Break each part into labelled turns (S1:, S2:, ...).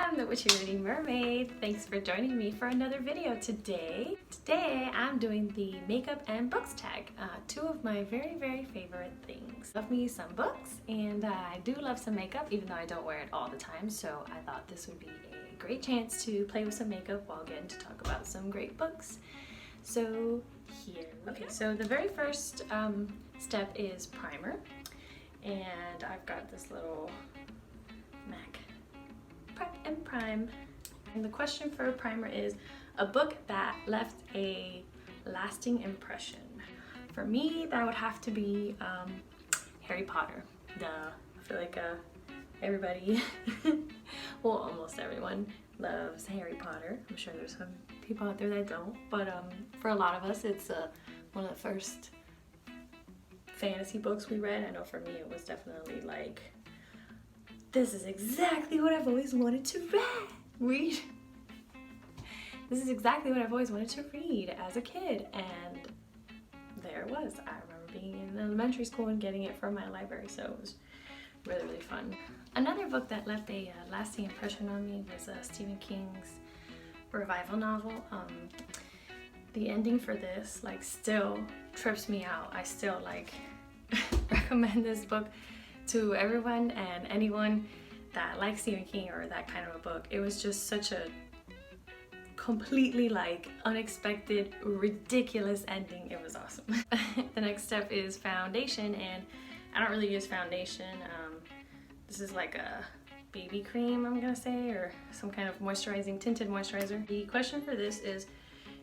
S1: I'm the Witchy Reading Mermaid. Thanks for joining me for another video today. Today I'm doing the makeup and books tag, two of my very favorite things. Love me some books, and I do love some makeup even though I don't wear it all the time, so I thought this would be a great chance to play with some makeup while getting to talk about some great books. So here we go. So the very first step is primer, and I've got this little MAC Prep and Prime. And the question for a primer is a book that left a lasting impression. For me, that would have to be Harry Potter. I feel like everybody, well, almost everyone loves Harry Potter. I'm sure there's some people out there that don't, but for a lot of us, it's one of the first fantasy books we read. I know for me, it was definitely like, this is exactly what I've always wanted to read. This is exactly what I've always wanted to read as a kid, and there it was. I remember being in elementary school and getting it from my library, so it was really fun. Another book that left a lasting impression on me was Stephen King's revival novel. The ending for this still trips me out. I still recommend this book to everyone and anyone that likes Stephen King or that kind of a book. It was just such a completely unexpected, ridiculous ending. It was awesome. The next step is foundation, and I don't really use foundation. This is like a BB cream, I'm gonna say, or some kind of moisturizing, tinted moisturizer. The question for this is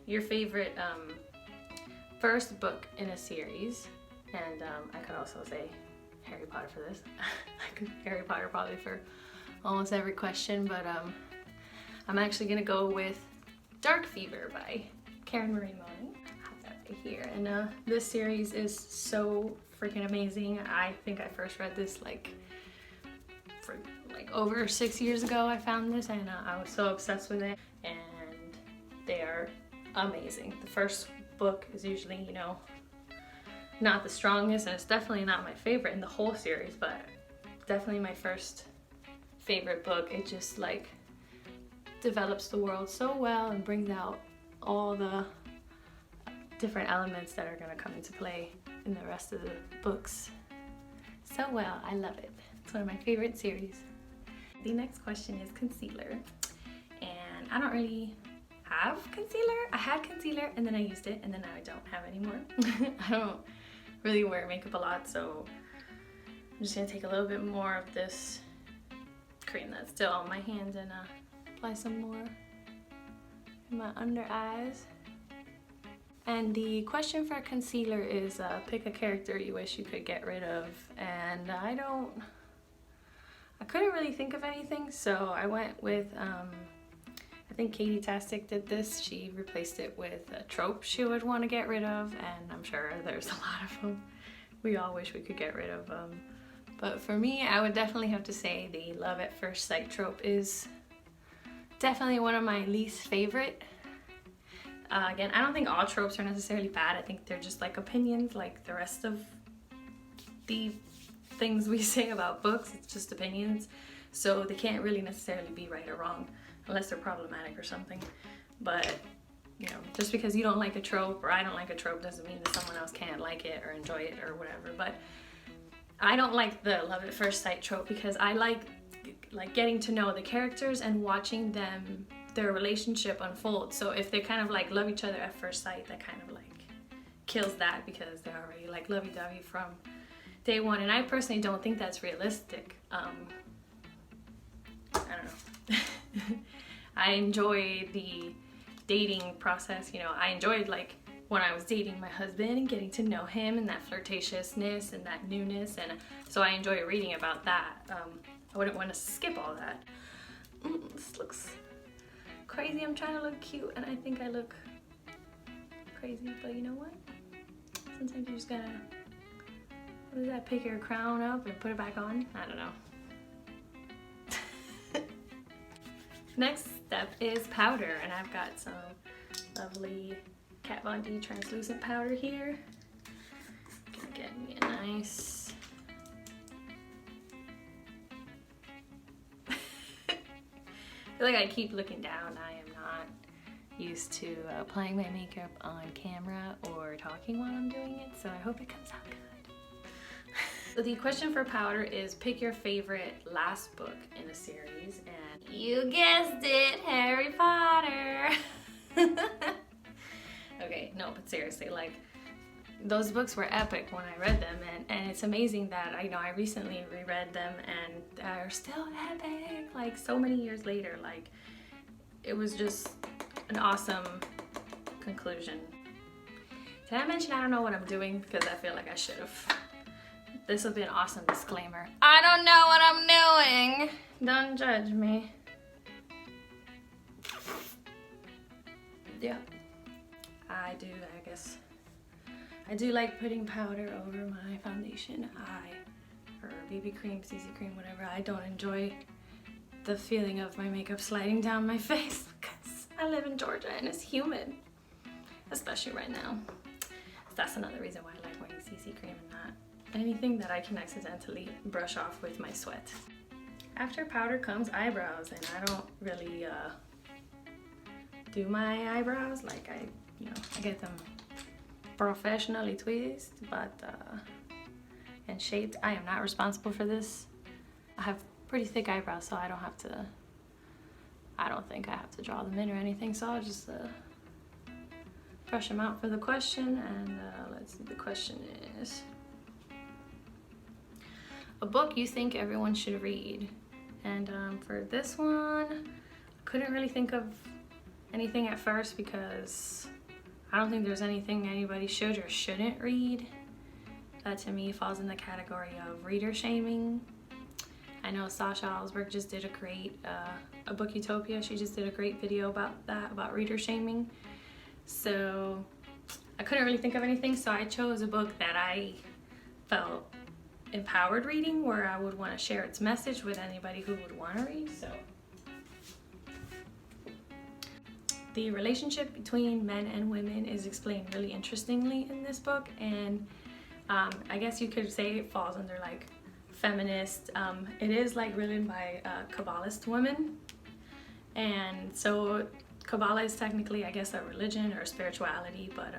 S1: your favorite first book in a series, and I could also say Harry Potter for this. I could Harry Potter probably for almost every question, but I'm actually gonna go with Dark Fever by Karen Marie Moning. I have that right here, and this series is so freaking amazing. I think I first read this over 6 years ago. I found this, and I was so obsessed with it, and they are amazing. The first book is usually, not the strongest, and it's definitely not my favorite in the whole series, but definitely my first favorite book. It just develops the world so well and brings out all the different elements that are going to come into play in the rest of the books so well. I love it. It's one of my favorite series. The next question is concealer, and I don't really have concealer. I had concealer and then I used it, and then now I don't have anymore. I don't really wear makeup a lot, so I'm just gonna take a little bit more of this cream that's still on my hands and apply some more in my under eyes. And the question for concealer is pick a character you wish you could get rid of, and I couldn't really think of anything, so I went with I think Katie Tastic did this. She replaced it with a trope she would want to get rid of, and I'm sure there's a lot of them we all wish we could get rid of. But for me, I would definitely have to say the love at first sight trope is definitely one of my least favorite. Again, I don't think all tropes are necessarily bad. I think they're just opinions, like the rest of the things we say about books. It's just opinions, so they can't really necessarily be right or wrong unless they're problematic or something. But just because you don't like a trope or I don't like a trope doesn't mean that someone else can't like it or enjoy it or whatever. But I don't like the love at first sight trope because I like getting to know the characters and watching their relationship unfold. So if they kind of love each other at first sight, that kind of kills that, because they're already lovey-dovey from day one, and I personally don't think that's realistic. I don't know. I enjoy the dating process. I enjoyed when I was dating my husband and getting to know him and that flirtatiousness and that newness, and so I enjoy reading about that. I wouldn't want to skip all that. This looks crazy. I'm trying to look cute and I think I look crazy, but you know what? Sometimes you just gotta, what is that, pick your crown up and put it back on? I don't know. Next step is powder, and I've got some lovely Kat Von D translucent powder here. Gonna get me a nice feel like I keep looking down. I am not used to applying my makeup on camera or talking while I'm doing it, so I hope it comes out good. So the question for powder is pick your favorite last book in a series, and you guessed it, Harry Potter. Okay, no, but seriously, like, those books were epic when I read them, and it's amazing that I recently reread them and they're still epic, like so many years later. Like, it was just an awesome conclusion. Did I mention I don't know what I'm doing? Because I feel like I should have. This will be an awesome disclaimer. I don't know what I'm doing. Don't judge me. Yeah, I guess. I do like putting powder over my foundation or BB cream, CC cream, whatever. I don't enjoy the feeling of my makeup sliding down my face because I live in Georgia and it's humid, especially right now. So that's another reason why I like wearing CC cream and not anything that I can accidentally brush off with my sweat. After powder comes eyebrows, and I don't really do my eyebrows. Like, I get them professionally tweezed, but and shaped. I am not responsible for this. I have pretty thick eyebrows, so I don't think I have to draw them in or anything, so I'll just brush them out for the question. And let's see, the question is a book you think everyone should read. And for this one, I couldn't really think of anything at first because I don't think there's anything anybody should or shouldn't read. That to me falls in the category of reader shaming. I know Sasha Alsberg just did a great, a Book Utopia, she just did a great video about that, about reader shaming. So I couldn't really think of anything, so I chose a book that I felt empowered reading, where I would want to share its message with anybody who would want to read. So the relationship between men and women is explained really interestingly in this book, and I guess you could say it falls under like feminist. It is like written by Kabbalist women, and so Kabbalah is technically, I guess, a religion or a spirituality, but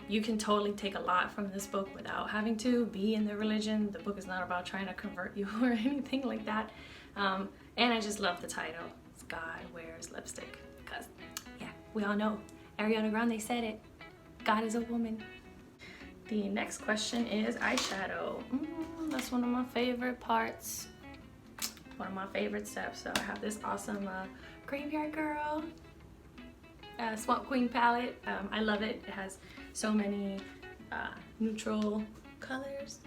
S1: you can totally take a lot from this book without having to be in the religion. The book is not about trying to convert you or anything like that. And I just love the title. It's God Wears Lipstick. Because, yeah, we all know. Ariana Grande said it. God is a woman. The next question is eyeshadow. That's one of my favorite parts. One of my favorite steps. So I have this awesome Graveyard Girl Swamp Queen palette. I love it. It has so many neutral colors.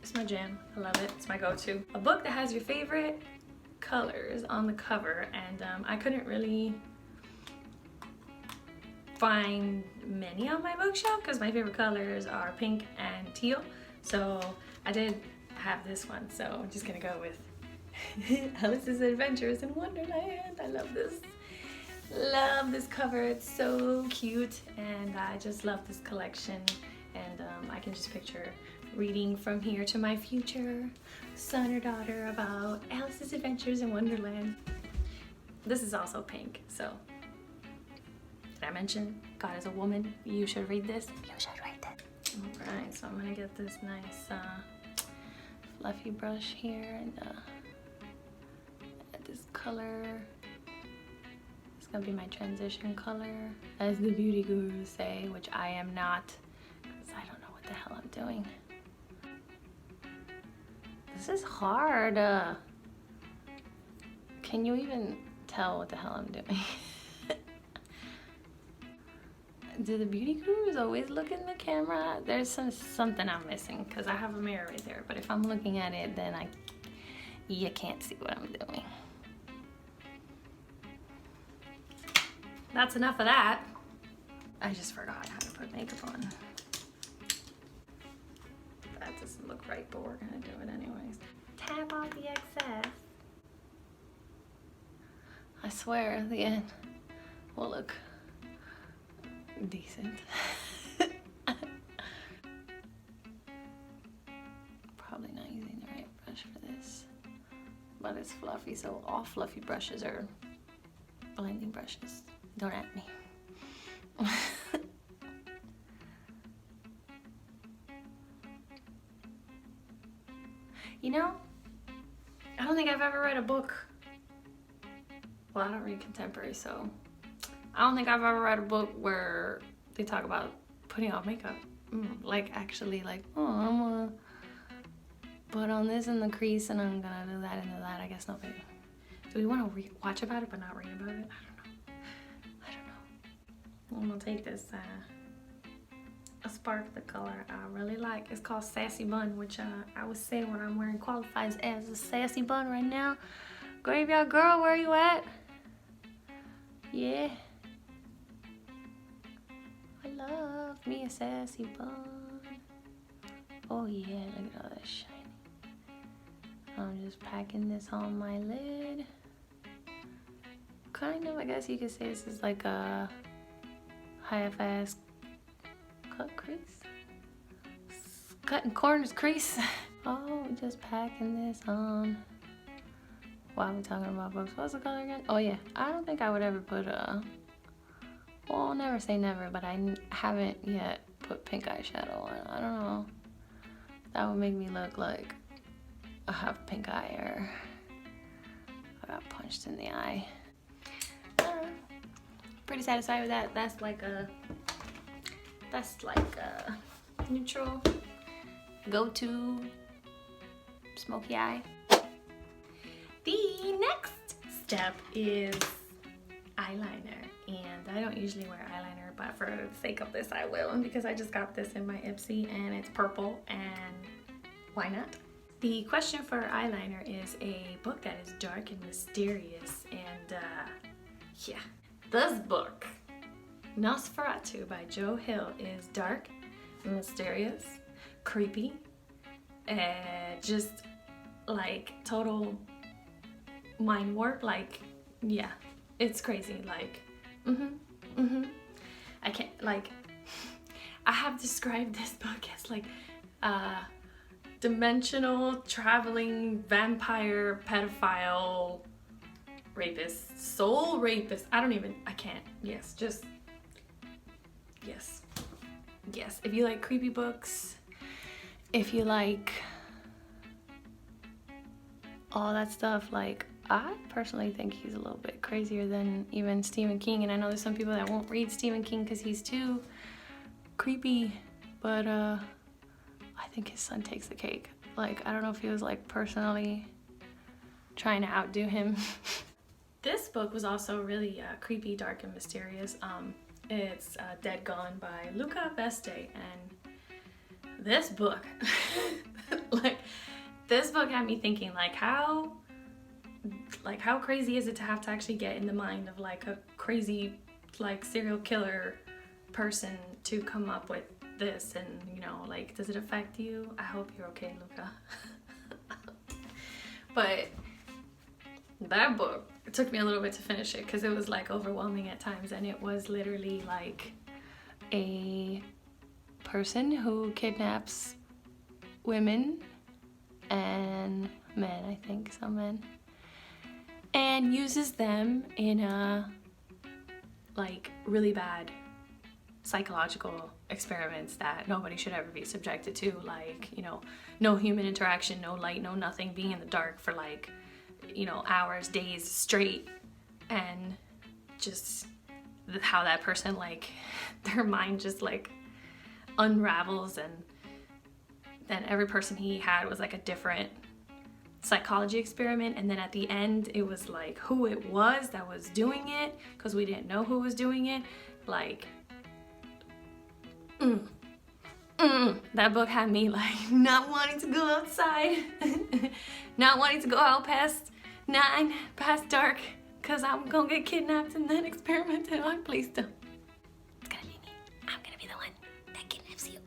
S1: It's my jam. I love it. It's my go-to. A book that has your favorite colors on the cover, and I couldn't really find many on my bookshelf because my favorite colors are pink and teal. So I did have this one, so I'm just gonna go with Alice's Adventures in Wonderland. I love this. Love this cover. It's so cute, and I just love this collection. And I can just picture reading from here to my future son or daughter about Alice's Adventures in Wonderland. This is also pink, so did I mention God is a woman? You should read this. You should read it. Alright, so I'm gonna get this nice fluffy brush here and add this color. It's gonna be my transition color, as the beauty gurus say, which I am not, because I don't know what the hell I'm doing. This is hard. Can you even tell what the hell I'm doing? Do the beauty gurus always look in the camera? There's something I'm missing, because I have a mirror right there, but if I'm looking at it, then you can't see what I'm doing. That's enough of that. I just forgot how to put makeup on. That doesn't look right, but we're gonna do it anyways. Tap off the excess. I swear at the end will look decent. Probably not using the right brush for this, but it's fluffy, so all fluffy brushes are blending brushes. Don't at me. You know, I don't think I've ever read a book. Well, I don't read contemporary, so I don't think I've ever read a book where they talk about putting on makeup. Like actually like, oh, I'm gonna put on this in the crease and I'm gonna do that and do that. I guess not. Maybe. Do we want to watch about it but not read about it? I don't know. I'm gonna take this a spark, the color I really like. It's called Sassy Bun, which I would say what I'm wearing qualifies as a sassy bun right now. Graveyard Girl, where you at? Yeah. I love me a sassy bun. Oh yeah, look at all that shiny. I'm just packing this on my lid. Kind of, I guess you could say this is like a half-ass cut crease. Cutting corners crease. Oh, just packing this on. Why are we talking about books? What's the color again? Oh yeah, I don't think I would ever put well, I'll never say never, but I haven't yet put pink eyeshadow on. I don't know. That would make me look like I have pink eye or I got punched in the eye. I don't know. Pretty satisfied with that. That's like a neutral go-to smoky eye. The next step is eyeliner, and I don't usually wear eyeliner, but for the sake of this I will, because I just got this in my Ipsy and it's purple, and why not? The question for eyeliner is a book that is dark and mysterious, and yeah, this book, Nosferatu by Joe Hill, is dark, mysterious, creepy, and just like total mind warp. Like, yeah, it's crazy. Like, I can't, like, I have described this book as like dimensional traveling vampire pedophile rapist, soul rapist. I can't. Yes, just yes. If you like creepy books, if you like all that stuff, like, I personally think he's a little bit crazier than even Stephen King, and I know there's some people that won't read Stephen King because he's too creepy, but I think his son takes the cake. Like, I don't know if he was like personally trying to outdo him. This book was also really creepy, dark, and mysterious. It's Dead Gone by Luca Beste, and this book, this book had me thinking, like, how crazy is it to have to actually get in the mind of like a crazy like serial killer person to come up with this, and you know, like, does it affect you? I hope you're okay, Luca. But that book, it took me a little bit to finish it because it was like overwhelming at times, and it was literally like a person who kidnaps women and men, I think some men, and uses them in a like really bad psychological experiments that nobody should ever be subjected to, like, you know, no human interaction, no light, no nothing, being in the dark for like, you know, hours, days straight, and just how that person, like, their mind just like unravels, and then every person he had was like a different psychology experiment, and then at the end it was like who it was that was doing it, because we didn't know who was doing it. Like, that book had me like not wanting to go outside, not wanting to go out past 9, past dark, because I'm gonna get kidnapped and then experimented on. Please don't. It's gonna be me. I'm gonna be the one that kidnaps you.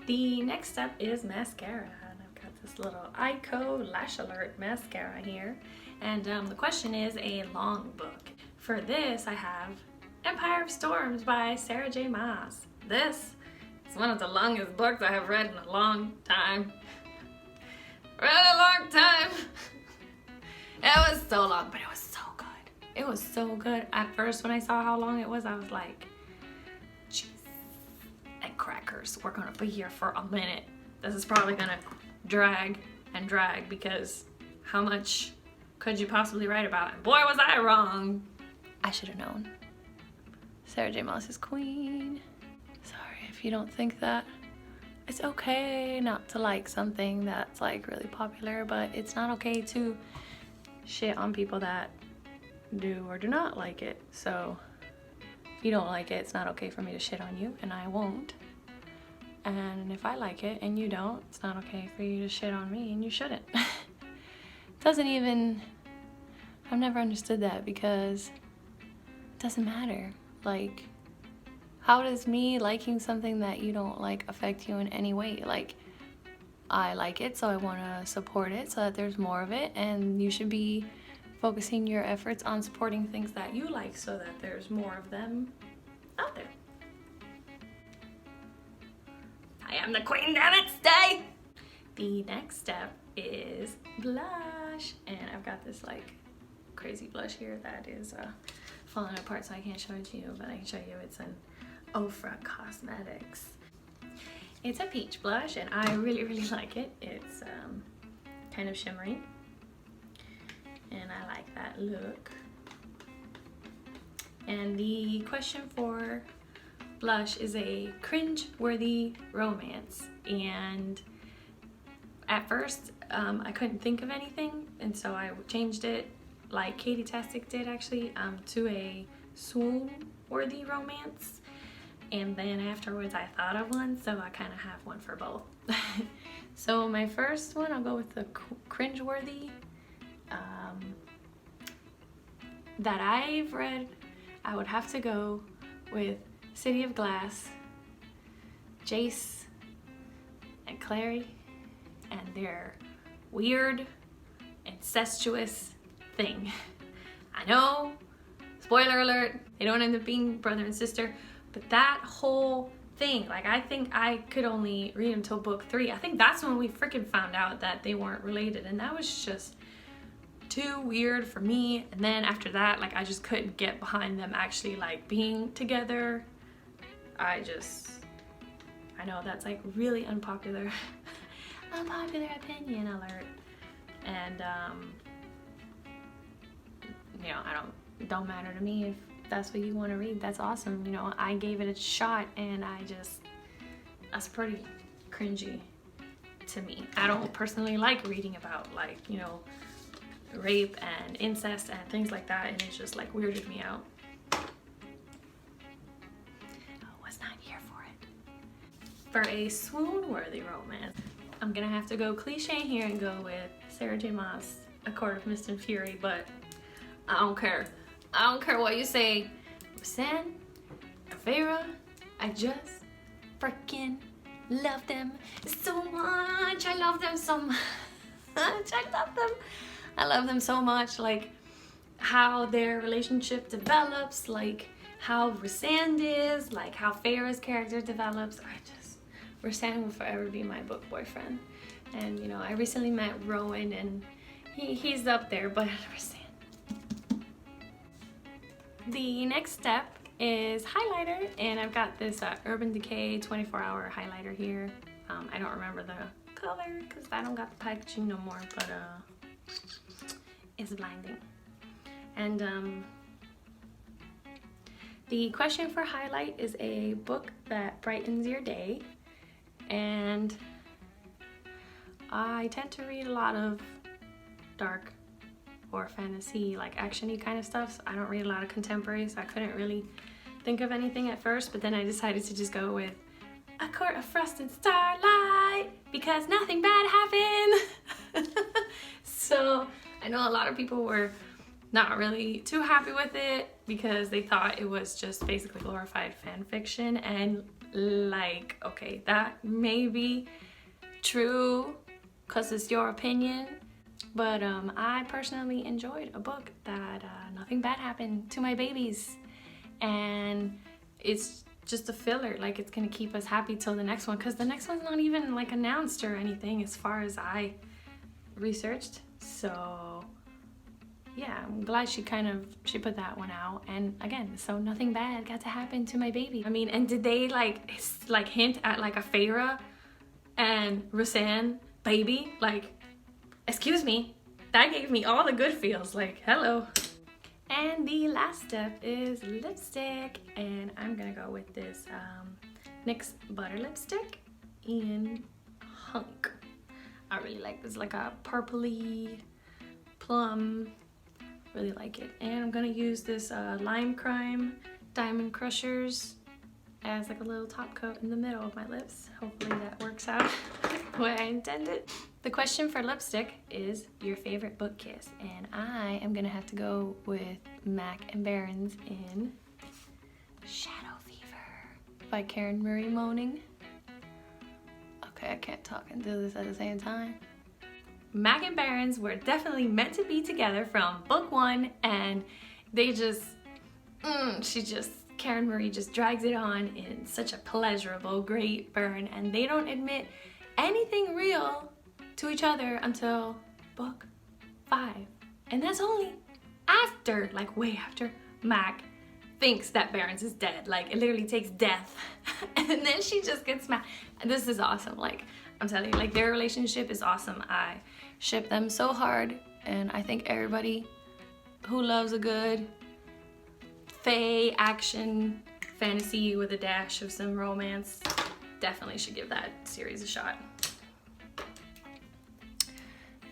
S1: The next step is mascara, and I've got this little Ico Lash Alert mascara here, and the question is a long book. For this I have Empire of Storms by Sarah J. Maas. This is one of the longest books I have read in a long time. Read a long time. It was so long, but it was so good. It was so good. At first, when I saw how long it was, I was like, jeez, and crackers, we're gonna be here for a minute. This is probably gonna drag and drag, because how much could you possibly write about? And boy, was I wrong. I should have known. Sarah J. Maas is queen. Sorry if you don't think that. It's okay not to like something that's like really popular, but it's not okay to shit on people that do or do not like it. So if you don't like it, it's not okay for me to shit on you, and I won't. And if I like it and you don't, it's not okay for you to shit on me, and you shouldn't. Doesn't even, I've never understood that, because it doesn't matter. Like, how does me liking something that you don't like affect you in any way? Like, I like it, so I want to support it so that there's more of it, and you should be focusing your efforts on supporting things that you like so that there's more of them out there. I am the queen, damn it, stay! The next step is blush, and I've got this like crazy blush here that is falling apart, so I can't show it to you, but I can show you it's an Ofra Cosmetics. It's a peach blush, and I really, really like it. It's kind of shimmery, and I like that look. And the question for blush is a cringe-worthy romance, and at first I couldn't think of anything, and so I changed it, like Katie Tastic did actually, to a swoon-worthy romance. And then afterwards I thought of one, so I kind of have one for both. So my first one, I'll go with the cringeworthy. That I've read, I would have to go with City of Glass, Jace and Clary, and their weird, incestuous thing. I know, spoiler alert, they don't end up being brother and sister, but that whole thing, like, I think I could only read until book 3. I think that's when we freaking found out that they weren't related, and that was just too weird for me. And then after that, like, I just couldn't get behind them actually like being together. I know that's like really unpopular opinion alert, and you know, don't matter to me if that's what you want to read. That's awesome. You know, I gave it a shot, and that's pretty cringy to me. I don't personally like reading about, like, you know, rape and incest and things like that, and it's just like weirded me out. I was not here for it. For a swoon-worthy romance, I'm gonna have to go cliche here and go with Sarah J. Maas, A Court of Mist and Fury, but I don't care. I don't care what you say. Rhysand, Feyre, I just freaking love them so much. I love them so much. I love them so much. Like, how their relationship develops, like how Rhysand is, like how Feyre's character develops. Rhysand will forever be my book boyfriend. And you know, I recently met Rowan, and he's up there, but Rhysand. The next step is highlighter, and I've got this Urban Decay 24-hour highlighter here. I don't remember the color because I don't got the packaging no more, but it's blinding. And the question for highlight is a book that brightens your day, and I tend to read a lot of dark or fantasy, like action-y kind of stuff. So I don't read a lot of contemporary, so I couldn't really think of anything at first, but then I decided to just go with A Court of Frost and Starlight because nothing bad happened. So I know a lot of people were not really too happy with it because they thought it was just basically glorified fan fiction, and like, okay, that may be true because it's your opinion, but I personally enjoyed a book that nothing bad happened to my babies, and it's just a filler. Like, it's gonna keep us happy till the next one, because the next one's not even like announced or anything as far as I researched. So yeah, I'm glad she put that one out. And again, so nothing bad got to happen to my baby. I mean, and did they like hint at like a Feyre and Rhysand baby? Like, excuse me, that gave me all the good feels, like, hello. And the last step is lipstick, and I'm gonna go with this NYX Butter Lipstick in Hunk. I really like this, like a purpley plum, really like it. And I'm gonna use this Lime Crime Diamond Crushers as like a little top coat in the middle of my lips. Hopefully that works out the way I intended. The question for lipstick is your favorite book kiss, and I am gonna have to go with Mac and Barron's in Shadow Fever by Karen Marie Moning. Okay, I can't talk and do this at the same time. Mac and Barron's were definitely meant to be together from book one, and they just, Karen Marie just drags it on in such a pleasurable, great burn, and they don't admit anything real to each other until book 5. And that's only after, like way after, Mac thinks that Barron's is dead. Like, it literally takes death. And then she just gets mad. And this is awesome. Like, I'm telling you, like, their relationship is awesome. I ship them so hard. And I think everybody who loves a good fae action fantasy with a dash of some romance definitely should give that series a shot.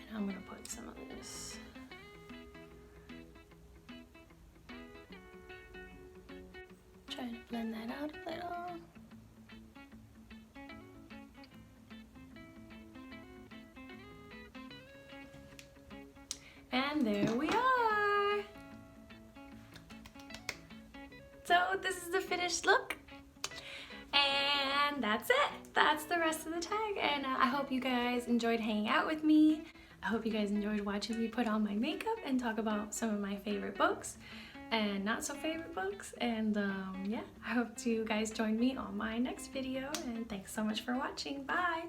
S1: And I'm gonna put some of this. Trying to blend that out a little. And there we are. So this is the finished look. And that's it. That's the rest of the tag. And I hope you guys enjoyed hanging out with me. I hope you guys enjoyed watching me put on my makeup and talk about some of my favorite books and not so favorite books. And yeah, I hope you guys join me on my next video. And thanks so much for watching. Bye.